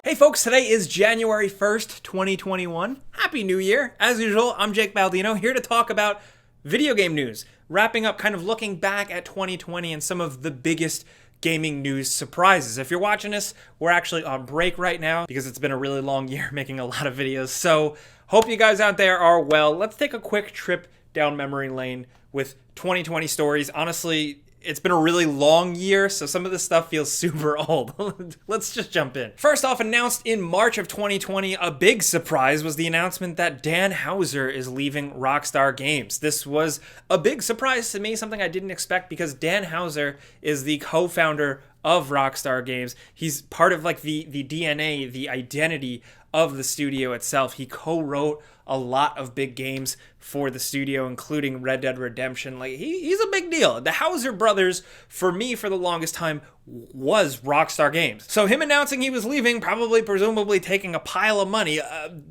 Hey folks, today is January 1st, 2021. Happy New Year. As usual, I'm Jake Baldino, here to talk about video game news. Wrapping up, kind of looking back at 2020 and some of the biggest gaming news surprises. If you're watching this, we're actually on break right now because it's been a really long year making a lot of videos. So, hope you guys out there are well. Let's take a quick trip down memory lane with 2020 stories. Honestly, it's been a really long year, so some of this stuff feels super old. Let's just jump in. First off, announced in March of 2020, a big surprise was the announcement that Danhauser is leaving Rockstar Games. This was a big surprise to me, something I didn't expect because Danhauser is the co-founder of Rockstar Games. He's part of like the DNA, the identity of the studio itself. He co-wrote a lot of big games for the studio, including Red Dead Redemption. Like he's a big deal. The Hauser brothers, for me, for the longest time, was Rockstar Games. So him announcing he was leaving, presumably taking a pile of money,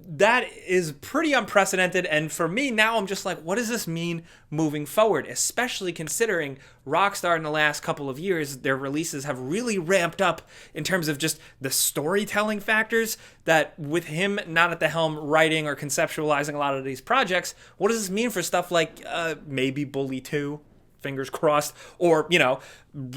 that is pretty unprecedented. And for me now, I'm just like, what does this mean moving forward? Especially considering Rockstar in the last couple of years, their releases have really ramped up in terms of just the storytelling factors. That with him not at the helm writing or conceptualizing a lot of these projects, what does this mean for stuff like maybe Bully 2? Fingers crossed, or,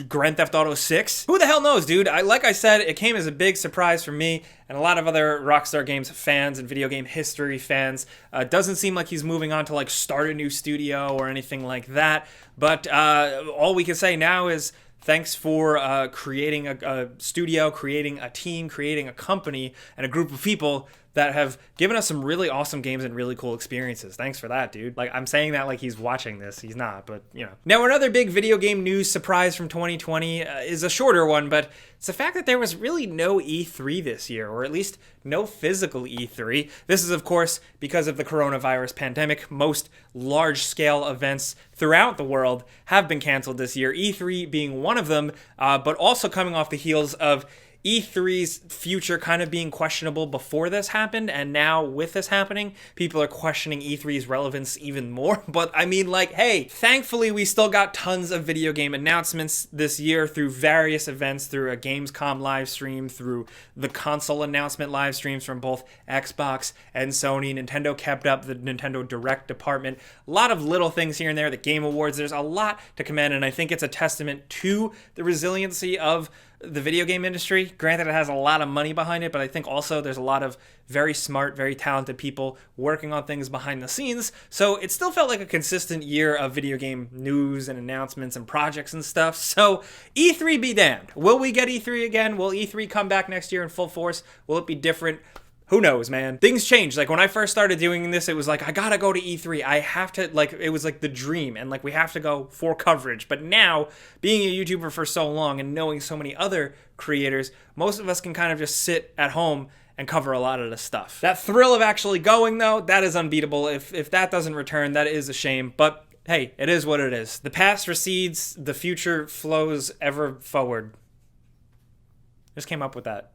Grand Theft Auto 6. Who the hell knows, dude? Like I said, it came as a big surprise for me and a lot of other Rockstar Games fans and video game history fans. Doesn't seem like he's moving on to like start a new studio or anything like that. But all we can say now is thanks for creating a studio, creating a team, creating a company, and a group of people that have given us some really awesome games and really cool experiences. Thanks for that, dude. Like, I'm saying that like he's watching this. He's not, but, Now, another big video game news surprise from 2020 is a shorter one, but it's the fact that there was really no E3 this year, or at least no physical E3. This is, of course, because of the coronavirus pandemic. Most large-scale events throughout the world have been canceled this year, E3 being one of them, but also coming off the heels of E3's future kind of being questionable before this happened, and now with this happening, people are questioning E3's relevance even more. But I mean, like, hey, thankfully we still got tons of video game announcements this year through various events, through a Gamescom live stream, through the console announcement live streams from both Xbox and Sony. Nintendo kept up the Nintendo Direct department. A lot of little things here and there, the Game Awards, there's a lot to commend, and I think it's a testament to the resiliency of the video game industry. Granted, it has a lot of money behind it, but I think also there's a lot of very smart, very talented people working on things behind the scenes. So it still felt like a consistent year of video game news and announcements and projects and stuff. So E3 be damned. Will we get E3 again? Will E3 come back next year in full force? Will it be different? Who knows, man? Things change. Like when I first started doing this, it was like, I gotta go to E3. I have to, like, it was like the dream, and like we have to go for coverage. But now, being a YouTuber for so long and knowing so many other creators, most of us can kind of just sit at home and cover a lot of the stuff. That thrill of actually going, though, that is unbeatable. If that doesn't return, that is a shame. But hey, it is what it is. The past recedes, the future flows ever forward. Just came up with that.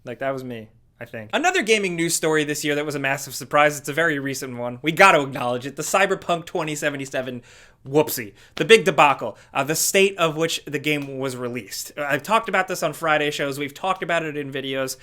Like, that was me, I think. Another gaming news story this year that was a massive surprise. It's a very recent one. We got to acknowledge it. The Cyberpunk 2077 whoopsie. The big debacle. The state of which the game was released. I've talked about this on Friday shows. We've talked about it in videos.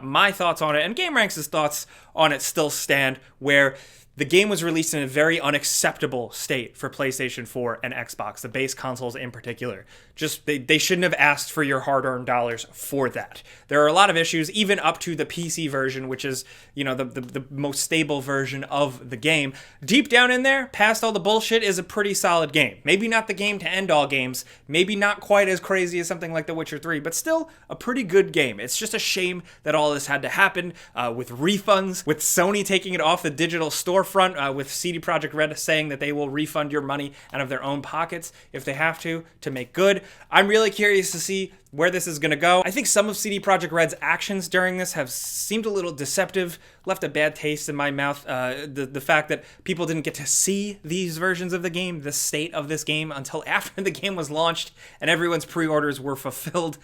My thoughts on it and gameranx's thoughts on it still stand, where the game was released in a very unacceptable state for PlayStation 4 and Xbox, the base consoles in particular. Just, they shouldn't have asked for your hard-earned dollars for that. There are a lot of issues, even up to the PC version, which is, the most stable version of the game. Deep down in there, past all the bullshit, is a pretty solid game. Maybe not the game to end all games, maybe not quite as crazy as something like The Witcher 3, but still a pretty good game. It's just a shame that all this had to happen, with refunds, with Sony taking it off the digital storefront, with CD Projekt Red saying that they will refund your money out of their own pockets if they have to make good. I'm really curious to see where this is going to go. I think some of CD Projekt Red's actions during this have seemed a little deceptive, left a bad taste in my mouth. The fact that people didn't get to see these versions of the game, the state of this game, until after the game was launched and everyone's pre-orders were fulfilled.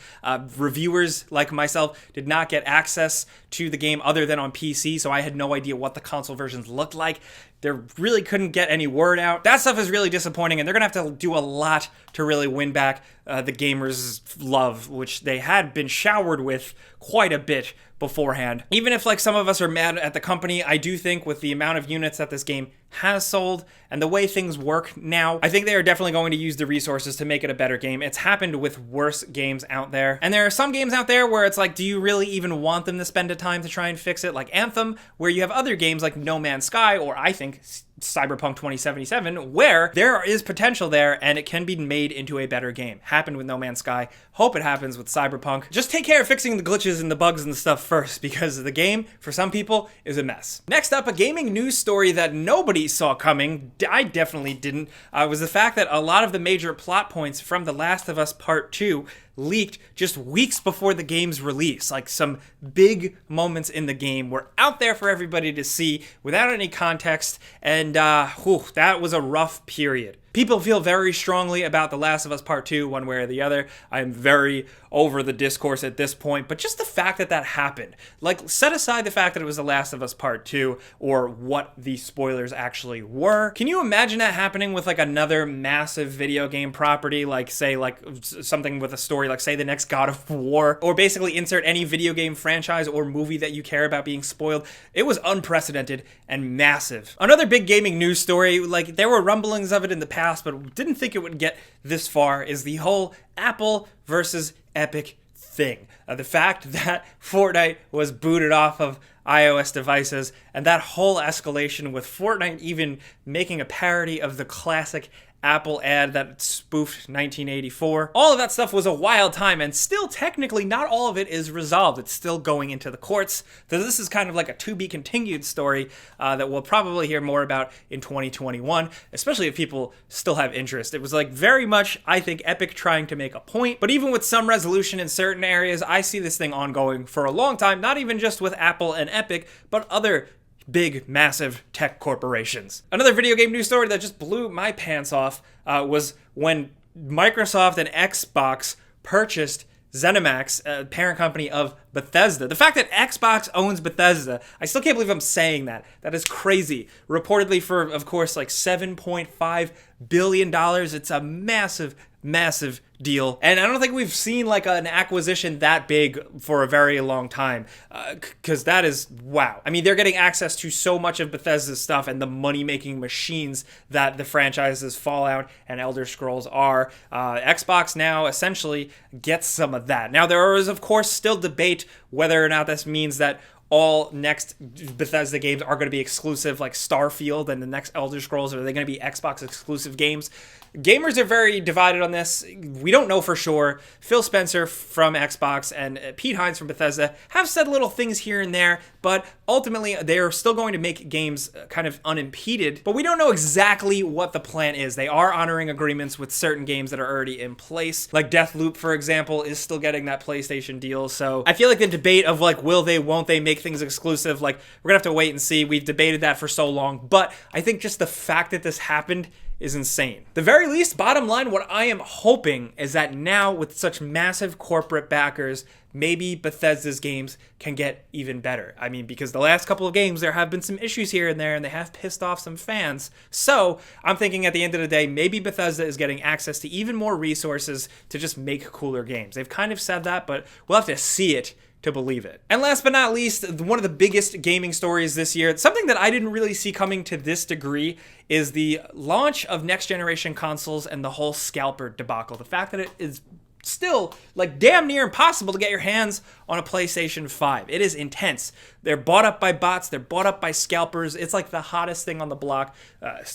Reviewers like myself did not get access to the game other than on PC, so I had no idea what the console versions looked like. They really couldn't get any word out. That stuff is really disappointing, and they're gonna have to do a lot to really win back the gamers' love, which they had been showered with quite a bit beforehand. Even if like some of us are mad at the company, I do think with the amount of units that this game has sold and the way things work now, I think they are definitely going to use the resources to make it a better game. It's happened with worse games out there. And there are some games out there where it's like, do you really even want them to spend the time to try and fix it? Like Anthem, where you have other games like No Man's Sky, or I think Cyberpunk 2077, where there is potential there and it can be made into a better game. Happened with No Man's Sky. Hope it happens with Cyberpunk. Just take care of fixing the glitches and the bugs and stuff first, because the game, for some people, is a mess. Next up, a gaming news story that nobody saw coming, I definitely didn't, was the fact that a lot of the major plot points from The Last of Us Part 2 leaked just weeks before the game's release. Like some big moments in the game were out there for everybody to see without any context, and that was a rough period. People feel very strongly about The Last of Us Part 2, one way or the other. I'm very over the discourse at this point, but just the fact that that happened. Like, set aside the fact that it was The Last of Us Part 2, or what the spoilers actually were. Can you imagine that happening with, like, another massive video game property, like, say, like, something with a story, like, say, the next God of War, or basically insert any video game franchise or movie that you care about being spoiled? It was unprecedented and massive. Another big gaming news story, like, there were rumblings of it in the past, but didn't think it would get this far, is the whole Apple versus Epic thing. The fact that Fortnite was booted off of iOS devices, and that whole escalation with Fortnite even making a parody of the classic Apple ad that spoofed 1984. All of that stuff was a wild time, and still technically not all of it is resolved. It's still going into the courts. So this is kind of like a to be continued story that we'll probably hear more about in 2021, especially if people still have interest. It was like very much, I think, Epic trying to make a point, but even with some resolution in certain areas, I see this thing ongoing for a long time, not even just with Apple and Epic, but other big, massive tech corporations. Another video game news story that just blew my pants off was when Microsoft and Xbox purchased ZeniMax, a parent company of Bethesda. The fact that Xbox owns Bethesda, I still can't believe I'm saying that. That is crazy. Reportedly for, of course, like $7.5 billion. It's a massive, massive deal. And I don't think we've seen like an acquisition that big for a very long time, because that is, wow. I mean, they're getting access to so much of Bethesda's stuff and the money-making machines that the franchises Fallout and Elder Scrolls are. Xbox now essentially gets some of that. Now, there is, of course, still debate whether or not this means that all next Bethesda games are going to be exclusive, like Starfield and the next Elder Scrolls, or are they going to be Xbox exclusive games? Gamers are very divided on this. We don't know for sure. Phil Spencer from Xbox and Pete Hines from Bethesda have said little things here and there, but ultimately they're still going to make games kind of unimpeded. But we don't know exactly what the plan is. They are honoring agreements with certain games that are already in place. Like Deathloop, for example, is still getting that PlayStation deal. So I feel like the debate of like, will they, won't they make things exclusive? Like, we're gonna have to wait and see. We've debated that for so long, but I think just the fact that this happened is insane. The very least, bottom line, what I am hoping is that now with such massive corporate backers, maybe Bethesda's games can get even better. I mean, because the last couple of games, there have been some issues here and there, and they have pissed off some fans. So I'm thinking at the end of the day, maybe Bethesda is getting access to even more resources to just make cooler games. They've kind of said that, but we'll have to see it to believe it. And last but not least, one of the biggest gaming stories this year, something that I didn't really see coming to this degree, is the launch of next generation consoles and the whole scalper debacle. The fact that it is still like damn near impossible to get your hands on a PlayStation 5. It is intense. They're bought up by bots. They're bought up by scalpers. It's like the hottest thing on the block.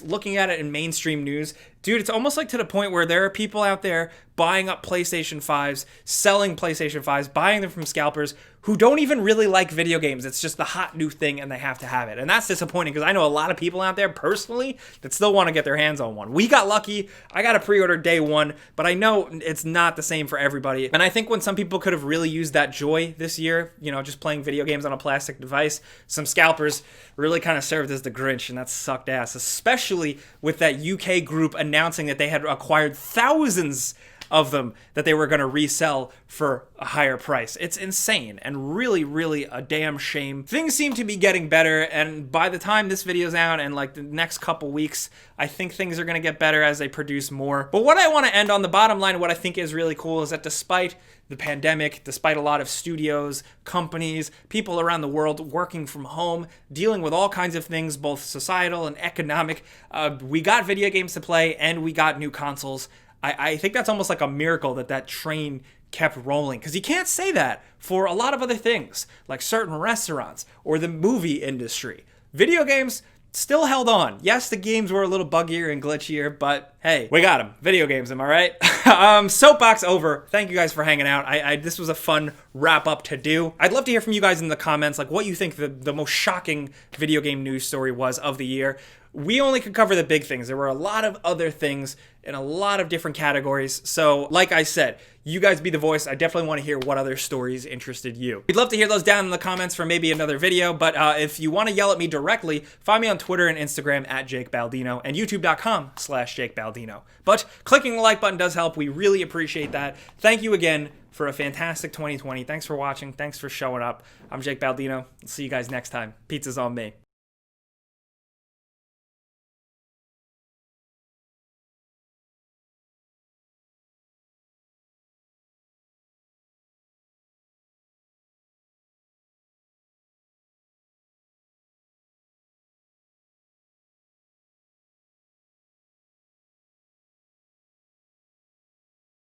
Looking at it in mainstream news, dude, it's almost like to the point where there are people out there buying up PlayStation 5s, selling PlayStation 5s, buying them from scalpers who don't even really like video games. It's just the hot new thing and they have to have it. And that's disappointing because I know a lot of people out there personally that still want to get their hands on one. We got lucky. I got a pre-order day one, but I know it's not the same for everybody. And I think when some people could have really used that joy this year, you know, just playing video games on a plastic device, some scalpers really kind of served as the Grinch, and that sucked ass, especially with that UK group announcing that they had acquired thousands of them that they were going to resell for a higher price. It's insane and really, really a damn shame. Things seem to be getting better, and by the time this video's out and like the next couple weeks, I think things are going to get better as they produce more. But what I want to end on, the bottom line, what I think is really cool is that despite the pandemic, despite a lot of studios, companies, people around the world working from home, dealing with all kinds of things, both societal and economic, we got video games to play and we got new consoles. I think that's almost like a miracle that train kept rolling, because you can't say that for a lot of other things, like certain restaurants or the movie industry. Video games still held on. Yes, the games were a little buggier and glitchier, but hey, we got them. Video games, am I right? Soapbox over. Thank you guys for hanging out. This was a fun wrap up to do. I'd love to hear from you guys in the comments, like what you think the most shocking video game news story was of the year. We only could cover the big things. There were a lot of other things in a lot of different categories. So like I said, you guys be the voice. I definitely want to hear what other stories interested you. We'd love to hear those down in the comments for maybe another video. But if you want to yell at me directly, find me on Twitter and Instagram at Jake Baldino and youtube.com/Jake Baldino. But clicking the like button does help. We really appreciate that. Thank you again for a fantastic 2020. Thanks for watching. Thanks for showing up. I'm Jake Baldino. See you guys next time. Pizza's on me.